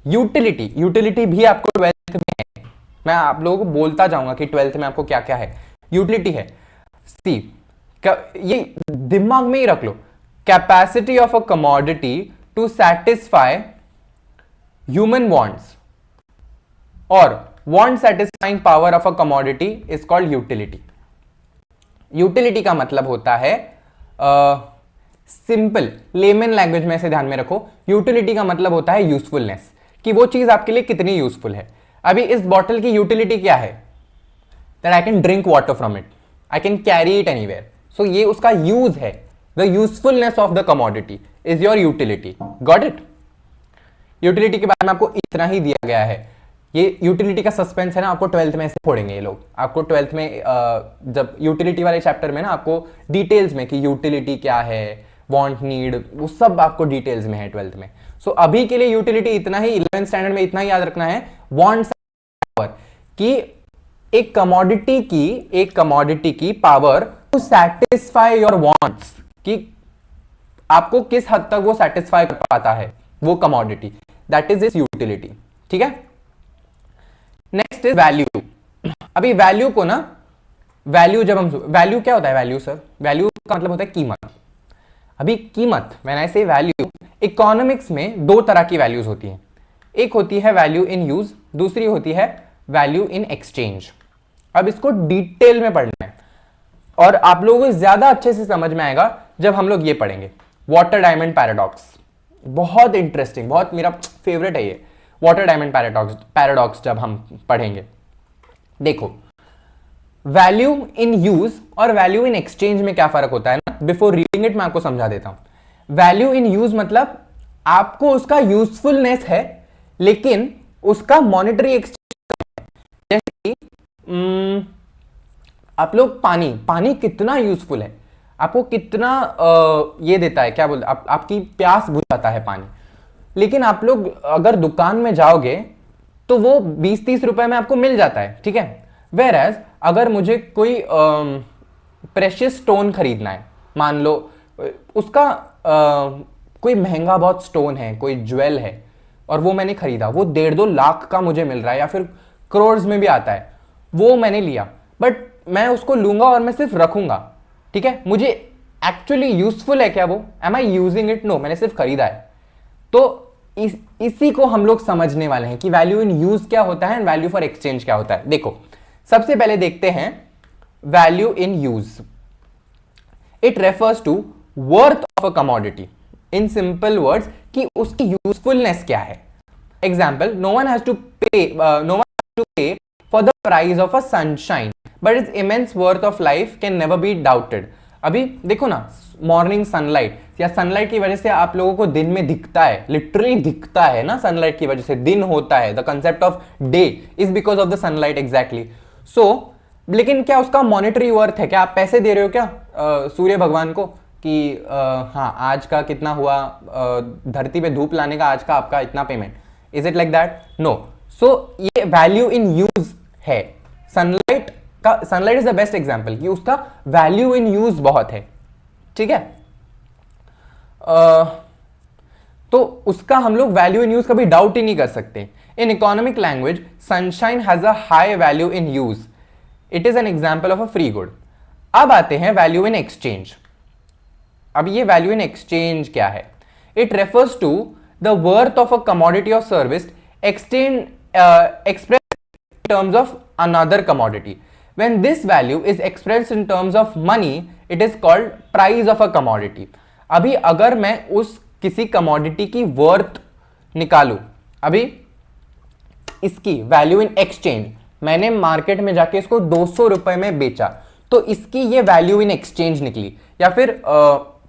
यूटिलिटी भी आपको 12th में है, मैं आप लोगों को बोलता जाऊंगा कि 12th में आपको क्या क्या है। यूटिलिटी है, सी, ये दिमाग में ही रख लो, capacity of a commodity to satisfy human wants, और want satisfying power of a commodity is called utility. Utility का मतलब होता है, सिंपल लेमन लैंग्वेज में से ध्यान में रखो, यूटिलिटी का मतलब होता है यूजफुलनेस, कि वो चीज आपके लिए कितनी यूजफुल है। अभी इस बॉटल की यूटिलिटी क्या है? That I can drink water from it, I can carry it anywhere. So ये उसका यूज है. The usefulness of the commodity is your utility. Got it. Utility के बारे में आपको इतना ही दिया गया है. ये यूटिलिटी का सस्पेंस है ना, आपको 12th में ऐसे फोड़ेंगे ये लोग. आपको 12th में जब यूटिलिटी वाले चैप्टर में ना आपको डिटेल्स में कि यूटिलिटी क्या है, वांट, नीड, वो सब आपको डिटेल्स में है 12th में. सो अभी के लिए यूटिलिटी इतना ही, 11th स्टैंडर्ड में इतना ही याद रखना है. वांट्स पावर, कि एक कमोडिटी की power to satisfy your wants, कि आपको किस हद तक वो सैटिस्फाई कर पाता है वो commodity, that is is utility. ठीक है. Next is value. अभी वैल्यू को ना, वैल्यू जब हम, वैल्यू क्या होता है वैल्यू सर? वैल्यू का मतलब होता है कीमत. अभी कीमत, व्हेन आई से वैल्यू, इकोनॉमिक्स में दो तरह की वैल्यूज होती हैं. एक होती है वैल्यू इन यूज, दूसरी होती है वैल्यू इन एक्सचेंज. अब इसको डिटेल में पढ़ना है और आप लोगों को ज्यादा अच्छे से समझ में आएगा जब हम लोग ये पढ़ेंगे, वाटर डायमंड पैराडॉक्स. बहुत इंटरेस्टिंग, बहुत मेरा फेवरेट है ये वाटर डायमंड पैराडॉक्स जब हम पढ़ेंगे. देखो, वैल्यू इन यूज और वैल्यू इन एक्सचेंज में क्या फर्क होता है ना, बिफोर रीडिंग इट मैं आपको समझा देता हूं. वैल्यू इन यूज मतलब आपको उसका यूजफुलनेस है लेकिन उसका मॉनेटरी एक्सचेंज. जैसे कि आप लोग पानी कितना यूजफुल है, आपको कितना ये देता है, क्या बोलते, आपकी प्यास बुझाता है पानी. लेकिन आप लोग अगर दुकान में जाओगे तो वो 20-30 रुपए में आपको मिल जाता है. ठीक है. वेयर एज अगर मुझे कोई प्रेशियस स्टोन खरीदना है, मान लो उसका कोई महंगा बहुत स्टोन है, कोई ज्वेल है, और वो मैंने खरीदा, वो 1.5-2 लाख का मुझे मिल रहा है या फिर करोड़ में भी आता है, वो मैंने लिया, बट मैं उसको लूंगा और मैं सिर्फ रखूंगा. ठीक है. मुझे एक्चुअली यूजफुल है क्या वो? Am I using it? No, मैंने सिर्फ खरीदा है. तो इसी को हम लोग समझने वाले हैं कि वैल्यू इन यूज क्या होता है एंड वैल्यू फॉर एक्सचेंज क्या होता है. देखो, सबसे पहले देखते हैं value in use. It refers to worth of a commodity. In simple words, कि उसकी यूजफुलनेस क्या है. Example, no one has to pay for the price of a sunshine but it's immense worth of life can never be doubted. अभी देखो ना, morning sunlight या sunlight की वजह से आप लोगों को दिन में दिखता है, लिटरली दिखता है ना, सनलाइट की वजह से दिन होता है. The concept of day is because of the sunlight. Exactly. So लेकिन क्या उसका मॉनेटरी वर्थ है? क्या आप पैसे दे रहे हो क्या सूर्य भगवान को कि हाँ आज का कितना हुआ, धरती पे धूप लाने का आज का आपका इतना payment? Is it like that? No. So ये वैल्यू इन यूज है. Sunlight is the best example कि उसका वैल्यू इन यूज बहुत है. ठीक है. तो उसका हम लोग वैल्यू इन यूज कभी डाउट ही नहीं कर सकते. In economic language, sunshine has a high value in use. It is an example of a free good. अब आते हैं वैल्यू इन एक्सचेंज. अब ये वैल्यू इन एक्सचेंज क्या है? It refers to the worth of a commodity और service expressed in terms of another commodity. When this value is expressed in terms of money, it is called price of a commodity. अभी अगर मैं उस किसी commodity की worth निकालूं, अभी इसकी वैल्यू इन एक्सचेंज, मैंने मार्केट में जाके इसको 200 रुपए में बेचा, तो इसकी ये वैल्यू इन एक्सचेंज निकली. या फिर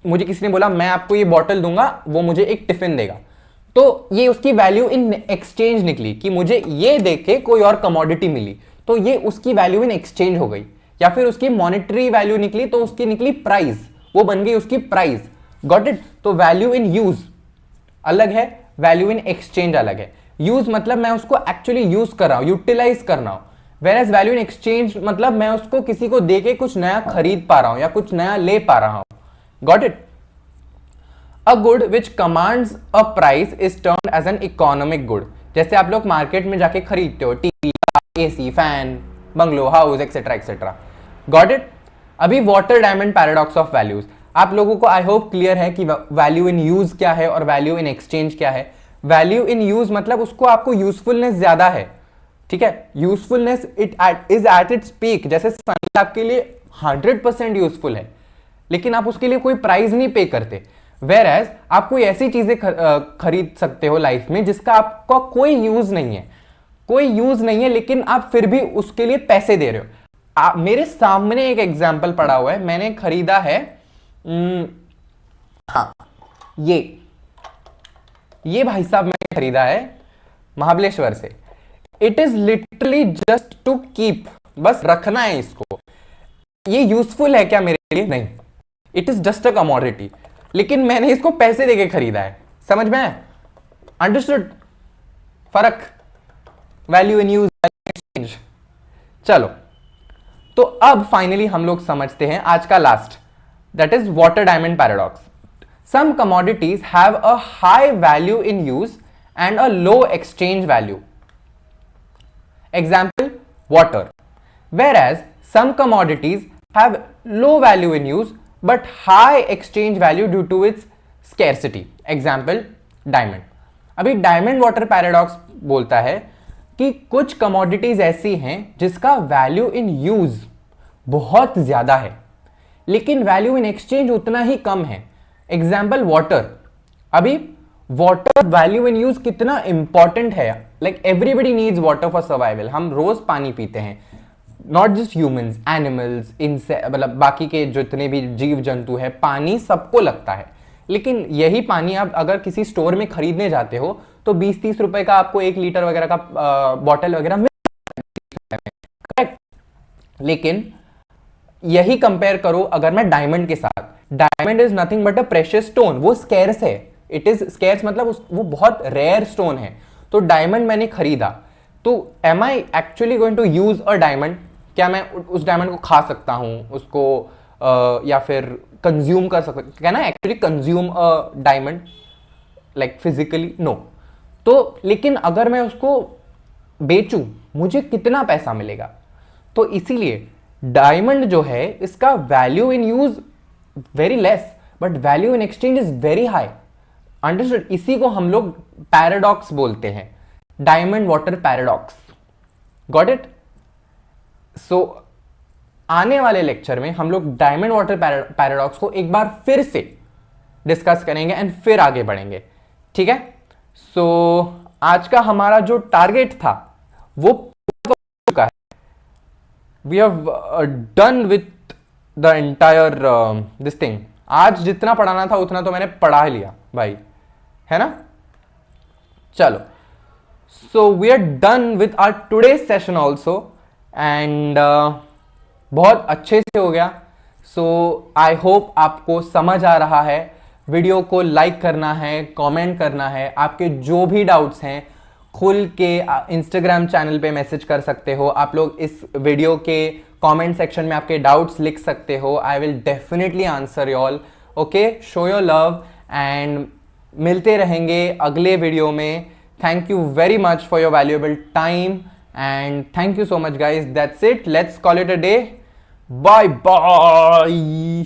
मुझे किसी ने बोला मैं आपको ये बॉटल दूंगा, वो मुझे एक टिफिन देगा, तो ये उसकी वैल्यू इन एक्सचेंज निकली कि मुझे ये देके कोई और कमोडिटी मिली, तो ये उसकी वैल्यू इन एक्सचेंज हो गई. या फिर उसकी मॉनेटरी वैल्यू निकली तो उसकी निकली प्राइस, वो बन गई उसकी प्राइस. Got it. तो वैल्यू इन यूज अलग है, वैल्यू इन एक्सचेंज अलग है. यूज मतलब मैं उसको एक्चुअली यूज कर रहा हूं, यूटिलाइज कर रहा हूं. Whereas value in exchange मतलब मैं उसको किसी को देके कुछ नया खरीद पा रहा हूं या कुछ नया ले पा रहा हूं. Got it. A good which commands a price is termed as an economic good. जैसे आप लोग मार्केट में जाके खरीदते हो TV, AC, fan, bungalow, house, etcetera etcetera. Got it. अभी water diamond paradox of values आप लोगों को आई होप क्लियर है कि वैल्यू इन यूज क्या है और वैल्यू इन एक्सचेंज क्या है. वैल्यू इन यूज मतलब उसको आपको यूजफुलनेस ज्यादा है. ठीक है. Usefulness it is at its peak. जैसे सनलाइट आपके लिए 100% यूजफुल है, लेकिन आप उसके लिए कोई प्राइस नहीं पे करते. वेयर एज आप कोई ऐसी चीजें खरीद सकते हो लाइफ में जिसका आपका कोई यूज नहीं है, लेकिन आप फिर भी उसके लिए पैसे दे रहे हो. मेरे सामने एक एग्जाम्पल पड़ा हुआ है, मैंने खरीदा है हाँ ये भाई साहब मैंने खरीदा है महाबलेश्वर से। It is literally just to keep, बस रखना है इसको। ये यूजफुल है क्या मेरे लिए? नहीं, it is just a commodity, लेकिन मैंने इसको पैसे देके खरीदा है। समझ में आया? अंडरस्टूड फर्क? Value in use, exchange. चलो, तो अब फाइनली हम लोग समझते हैं आज का last, that is water diamond paradox. Some commodities have a high value in use and a low exchange value. Example, water. Whereas some commodities have low value in use but high exchange value due to its scarcity. Example, diamond. अभी diamond water paradox बोलता है कि कुछ commodities ऐसी हैं जिसका value in use बहुत ज्यादा है लेकिन value in exchange उतना ही कम है। Example, water. अभी वाटर वैल्यू इन यूज कितना इंपॉर्टेंट है, like everybody needs water for survival. हम रोज पानी पीते हैं, नॉट जस्ट ह्यूमंस, एनिमल्स, इनसे मतलब बाकी के जितने भी जीव जंतु है, पानी सबको लगता है। लेकिन यही पानी आप अगर किसी स्टोर में खरीदने जाते हो तो 20-30 रुपए का आपको 1 लीटर वगैरह का बॉटल वगैरह मिल जाता है, लेकिन यही कंपेयर करो अगर मैं डायमंड के साथ। Diamond is nothing but a precious stone, वो स्कैर्स है। इट इज स्कैर्स मतलब वो बहुत रेयर स्टोन है। तो डायमंड मैंने खरीदा, तो am I actually going to use a diamond? क्या मैं उस डायमंड को खा सकता हूं उसको, या फिर कंज्यूम कर सकता? Can I actually consume a diamond like physically? No. तो लेकिन अगर मैं उसको बेचूं मुझे कितना पैसा मिलेगा? तो इसीलिए डायमंड जो है इसका value in use very less but value in exchange is very high. Understood? इसी को हम लोग पैराडॉक्स बोलते हैं, diamond water paradox. Got it? So आने वाले लेक्चर में हम लोग डायमंड वाटर पैराडॉक्स को एक बार फिर से डिस्कस करेंगे एंड फिर आगे बढ़ेंगे। ठीक है? सो आज का हमारा जो टारगेट था वो पूरा हो चुका है। We have done with the entire this thing. आज जितना पढ़ाना था उतना तो मैंने पढ़ा लिया भाई, है ना? चलो, so we are done with our today session also and बहुत अच्छे से हो गया। सो आई होप आपको समझ आ रहा है। वीडियो को लाइक करना है, कमेंट करना है, आपके जो भी डाउट्स हैं खुल के इंस्टाग्राम चैनल पे मैसेज कर सकते हो। आप लोग इस वीडियो के कमेंट सेक्शन में आपके डाउट्स लिख सकते हो। I will definitely answer you all. Okay, show your love and मिलते रहेंगे अगले वीडियो में। Thank you very much for your valuable time and thank you so much guys. That's it, let's call it a day. Bye bye.